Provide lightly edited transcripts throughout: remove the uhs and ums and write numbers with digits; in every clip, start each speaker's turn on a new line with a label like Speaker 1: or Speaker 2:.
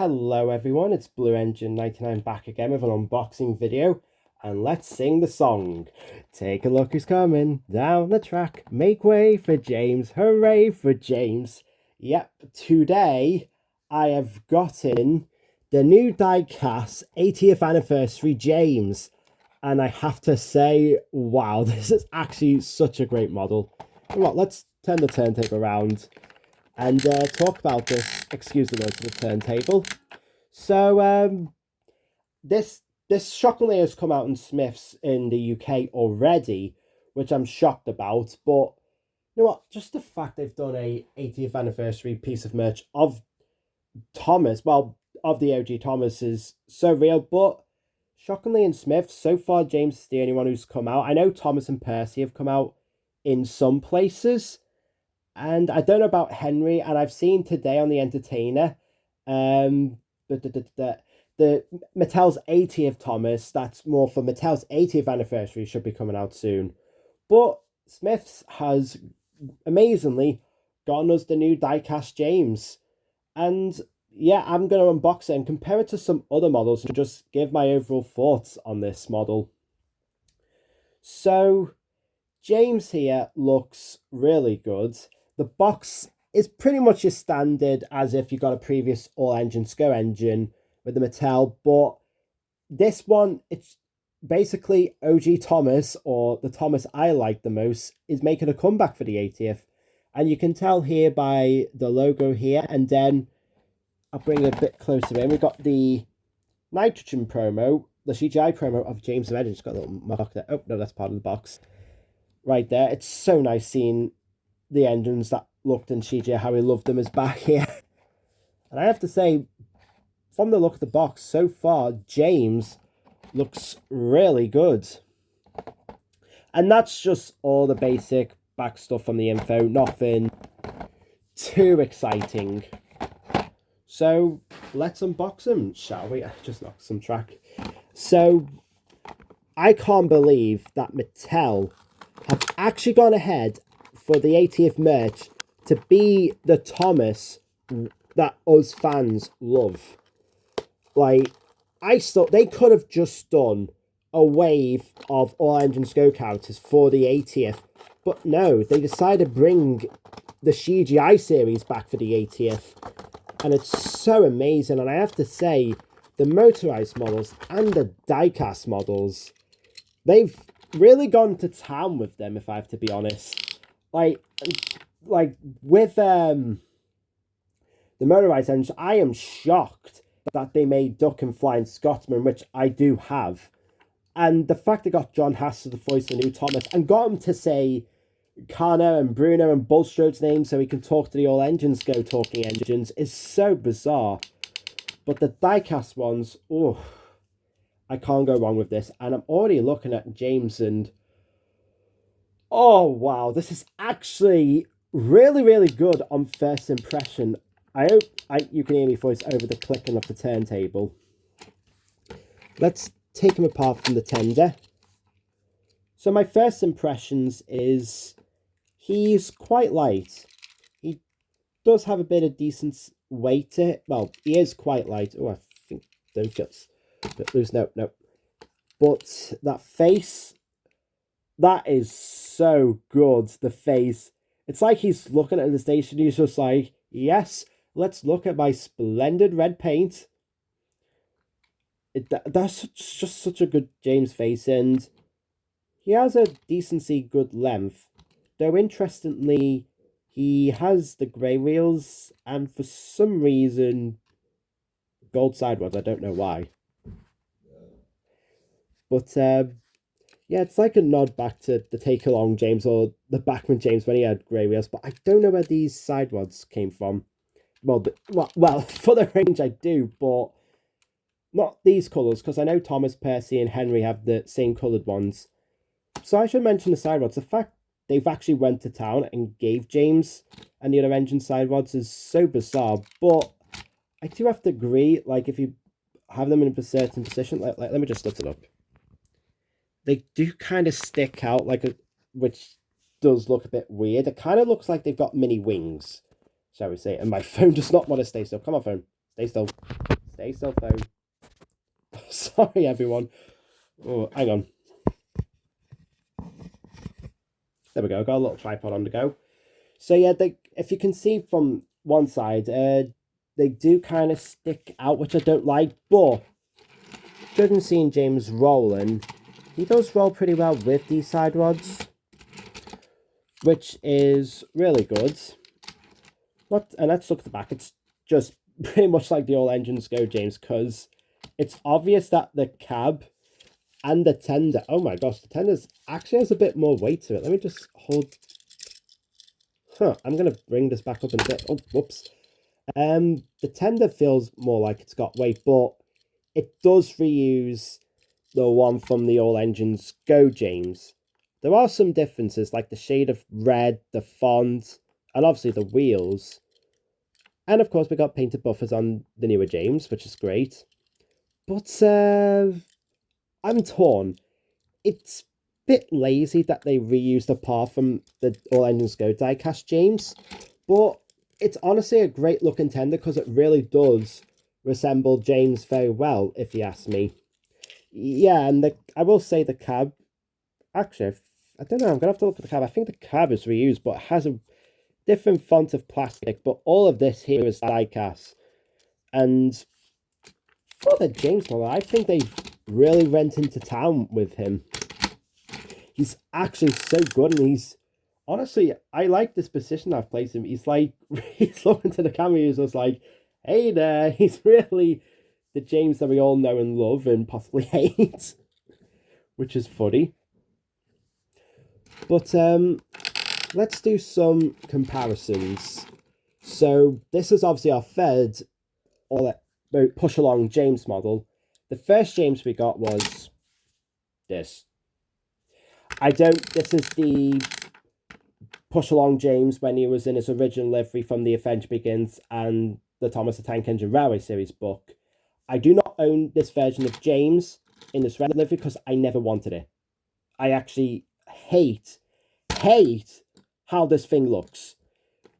Speaker 1: Hello everyone, it's Blue Engine 99 back again with an unboxing video, and let's sing the song. Take a look who's coming down the track, make way for James, hooray for James. Yep, today I have gotten the new die-cast 80th anniversary James, and I have to say, wow, this is actually such a great model. Well, let's turn the turntable around and talk about this. Excuse the noise of the turntable. So this shockingly has come out in Smiths in the UK already, which I'm shocked about. But you know what? Just the fact they've done a 80th anniversary piece of merch of Thomas, well, of the OG Thomas, is so real. But shockingly in Smiths, so far James is the only one who's come out. I know Thomas and Percy have come out in some places. And I don't know about Henry, and I've seen today on The Entertainer, the Mattel's 80th Thomas, that's more for Mattel's 80th anniversary, should be coming out soon. But Smiths has amazingly gotten us the new die-cast James. And yeah, I'm going to unbox it and compare it to some other models and just give my overall thoughts on this model. So James here looks really good. The box is pretty much as standard as if you got a previous all-engine SCO engine with the Mattel, but this one, it's basically OG Thomas, or the Thomas I like the most, is making a comeback for the 80th. And you can tell here by the logo here, and then I'll bring it a bit closer in. We've got the nitrogen promo, the CGI promo of James Red. It's got a little mark there. Oh, no, that's part of the box. Right there. It's so nice seeing the engines that looked in CGI, how we loved them, is back here. And I have to say, from the look of the box so far, James looks really good. And that's just all the basic back stuff from the info, nothing too exciting. So let's unbox them, shall we? I just knocked some track. So I can't believe that Mattel have actually gone ahead for the 80th merch to be the Thomas that us fans love. Like, I thought they could have just done a wave of all-engine SCO characters for the 80th, but no, they decided to bring the CGI series back for the 80th, and it's so amazing. And I have to say, the motorized models and the die-cast models, they've really gone to town with them, if I have to be honest. Like with the motorized engines, I am shocked that they made Duck and Flying Scotsman, which I do have. And the fact they got John Hass to the voice of the new Thomas and got him to say Carno and Bruno and Bulstrode's names so he can talk to the all engines go talking engines is so bizarre. But the diecast ones, oh, I can't go wrong with this. And I'm already looking at James and oh wow, this is actually really, really good on first impression. I hope you can hear me voice over the clicking of the turntable. Let's take him apart from the tender. So my first impressions is he's quite light. He does have a bit of decent weight to it. Well, he is quite light. Oh, I think don't just a bit loose. No. But that face, that is so good. The face. It's like he's looking at the station. He's just like, yes, let's look at my splendid red paint. That's just such a good James face. And he has a decency good length. Though, interestingly, he has the grey wheels. And for some reason, gold sidewalls. I don't know why. But, yeah, it's like a nod back to the Take Along James or the Bachman James when he had grey wheels, but I don't know where these side rods came from. Well, for the range I do, but not these colours, because I know Thomas, Percy and Henry have the same coloured ones. So I should mention the side rods. The fact they've actually went to town and gave James and the other engine side rods is so bizarre, but I do have to agree, like if you have them in a certain position, let me just lift it up. They do kind of stick out, which does look a bit weird. It kind of looks like they've got mini wings, shall we say. And my phone does not want to stay still. Come on, phone. Stay still. Stay still, phone. Sorry, everyone. Oh, hang on. There we go. Got a little tripod on the go. So yeah, if you can see from one side, they do kind of stick out, which I don't like. But judging seeing James rolling, he does roll pretty well with these side rods, which is really good. And let's look at the back. It's just pretty much like the All Engines Go James, because it's obvious that the cab and the tender, oh my gosh, the tender actually has a bit more weight to it. Let me just hold. I'm going to bring this back up in a bit. Oh, whoops. The tender feels more like it's got weight, but it does reuse the one from the All Engines Go James. There are some differences, like the shade of red, the font, and obviously the wheels. And of course, we got painted buffers on the newer James, which is great. But I'm torn. It's a bit lazy that they reused a part from the All Engines Go diecast James, but it's honestly a great looking tender because it really does resemble James very well, if you ask me. Yeah, and I will say the cab, actually, I don't know, I'm going to have to look at the cab. I think the cab is reused, but it has a different font of plastic, but all of this here is diecast. And for the James model, I think they've really went into town with him. He's actually so good, and he's honestly, I like this position I've placed him. He's like, he's looking to the camera, he's just like, hey there. He's really the James that we all know and love and possibly hate, which is funny. But let's do some comparisons. So this is obviously our third push along James model. The first James we got was this. This is the push along James when he was in his original livery from The Adventure Begins and the Thomas the Tank Engine Railway series book. I do not own this version of James in this red livery because I never wanted it. I actually hate how this thing looks.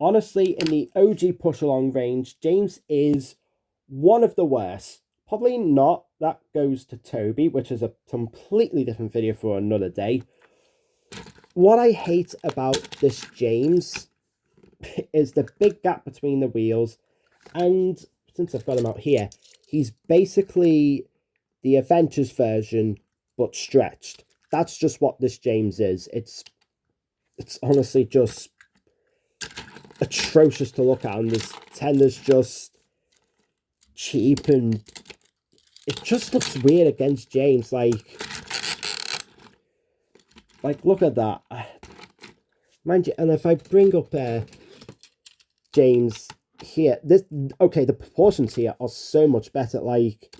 Speaker 1: Honestly, in the OG push along range, James is one of the worst. Probably not. That goes to Toby, which is a completely different video for another day. What I hate about this James is the big gap between the wheels, and since I've got him out here, he's basically the Adventures version but stretched. That's just what this James is. It's honestly just atrocious to look at, and this tender's just cheap, and it just looks weird against James. Like look at that. Mind you, and if I bring up James here, the proportions here are so much better. Like,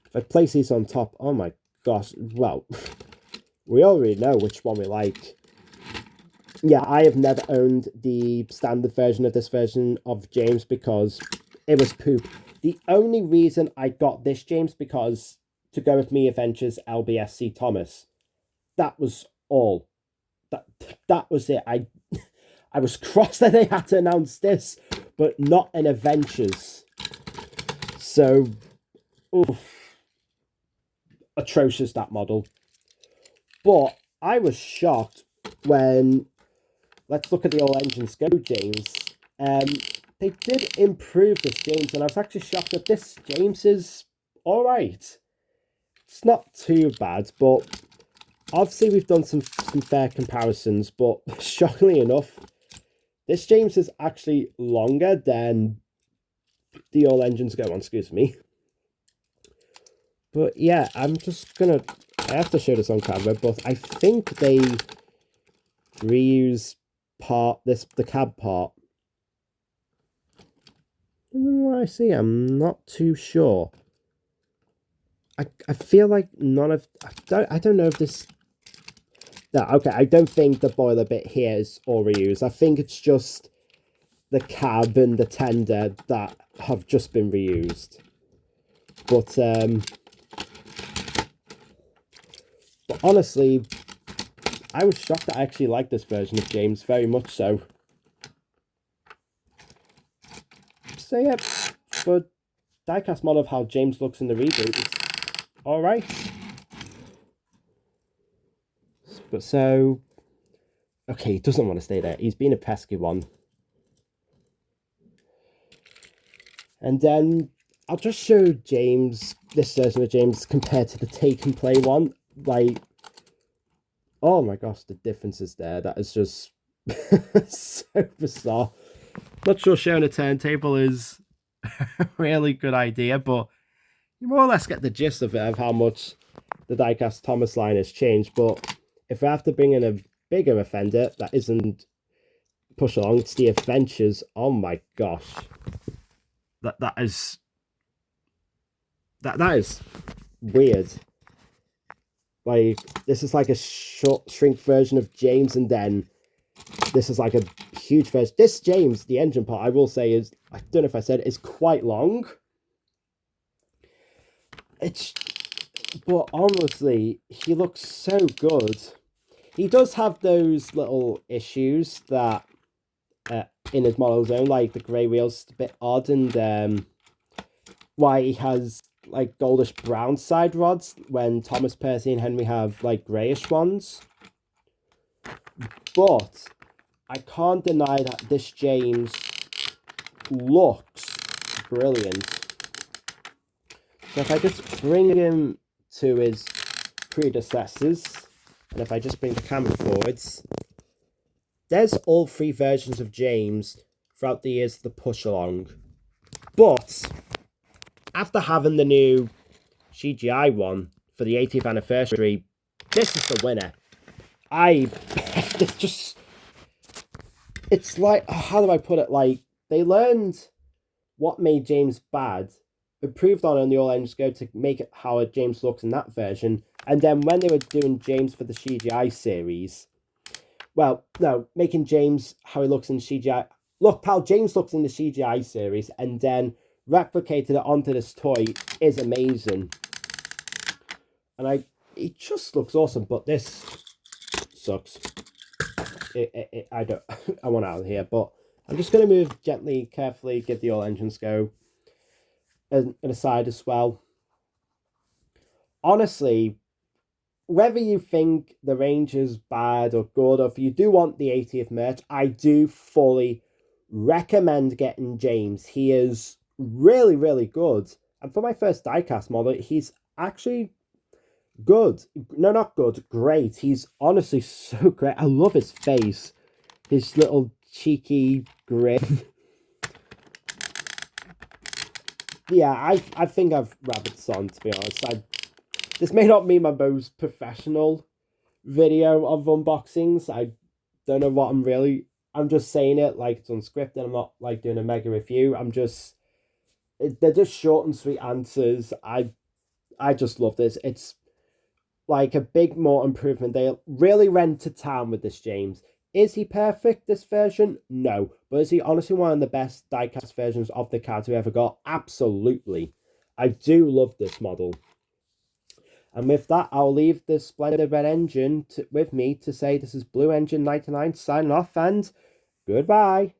Speaker 1: if I place these on top, oh my gosh, well, we already know which one we like. Yeah, I have never owned the standard version of this version of James because it was poop. The only reason I got this James because to go with Me Adventures LBSC Thomas. That was all. That was it. I was cross that they had to announce this, but not an Adventures. So, oof, atrocious, that model. But I was shocked when, let's look at the All Engines Go James. They did improve this James, and I was actually shocked that this James is alright. It's not too bad, but obviously we've done some fair comparisons, but shockingly enough, this James is actually longer than the All Engines Go one, excuse me. But yeah, I have to show this on camera, but I think they reuse the cab part. I see, I'm not too sure. I feel like I don't know if this. No, okay, I don't think the boiler bit here is all reused. I think it's just the cab and the tender that have just been reused. But honestly, I was shocked that I actually liked this version of James very much so. So yeah, but diecast model of how James looks in the reboot is alright. But so... Okay, he doesn't want to stay there. He's been a pesky one. And then I'll just show James, this version of James compared to the Take and Play one. Like, oh my gosh, the differences there. That is just so bizarre. Not sure showing a turntable is a really good idea, but you more or less get the gist of it, of how much the diecast Thomas line has changed. But if I have to bring in a bigger offender that isn't push along, it's the Adventures. Oh my gosh. That is weird. Like, this is like a short shrink version of James, and then this is like a huge version. This James, the engine part, I will say is, I don't know if I said, is quite long. But honestly, he looks so good. He does have those little issues that in his model zone, like the grey wheels a bit odd, and why he has like goldish brown side rods when Thomas, Percy and Henry have like greyish ones. But I can't deny that this James looks brilliant. So if I just bring him to his predecessors, and if I just bring the camera forwards, there's all three versions of James throughout the years of the push along. But after having the new CGI one for the 80th anniversary, this is the winner. It's like, how do I put it? Like, they learned what made James bad, improved on it in the All Engines Go to make it how James looks in that version, and then when they were doing James for the CGI series, well, no, making James how he looks in CGI. Look, pal, James looks in the CGI series, and then replicated it onto this toy is amazing. And it just looks awesome, but this sucks. I want out of here, but I'm just going to move gently, carefully, give the All Engines Go an aside as well. Honestly, whether you think the range is bad or good, or if you do want the 80th merch, I do fully recommend getting James. He is really, really good. And for my first diecast model, he's actually good. No, not good. Great. He's honestly so great. I love his face. His little cheeky grin. Yeah, I think I've rabbits on, to be honest. This may not be my most professional video of unboxings. I don't know what I'm just saying it like it's unscripted. I'm not like doing a mega review. They're just short and sweet answers. I just love this. It's like a big more improvement. They really went to town with this James. Is he perfect, this version? No. But is he honestly one of the best diecast versions of the card we ever got? Absolutely. I do love this model. And with that, I'll leave the splendid red engine with me to say this is Blue Engine 99 signing off, and goodbye.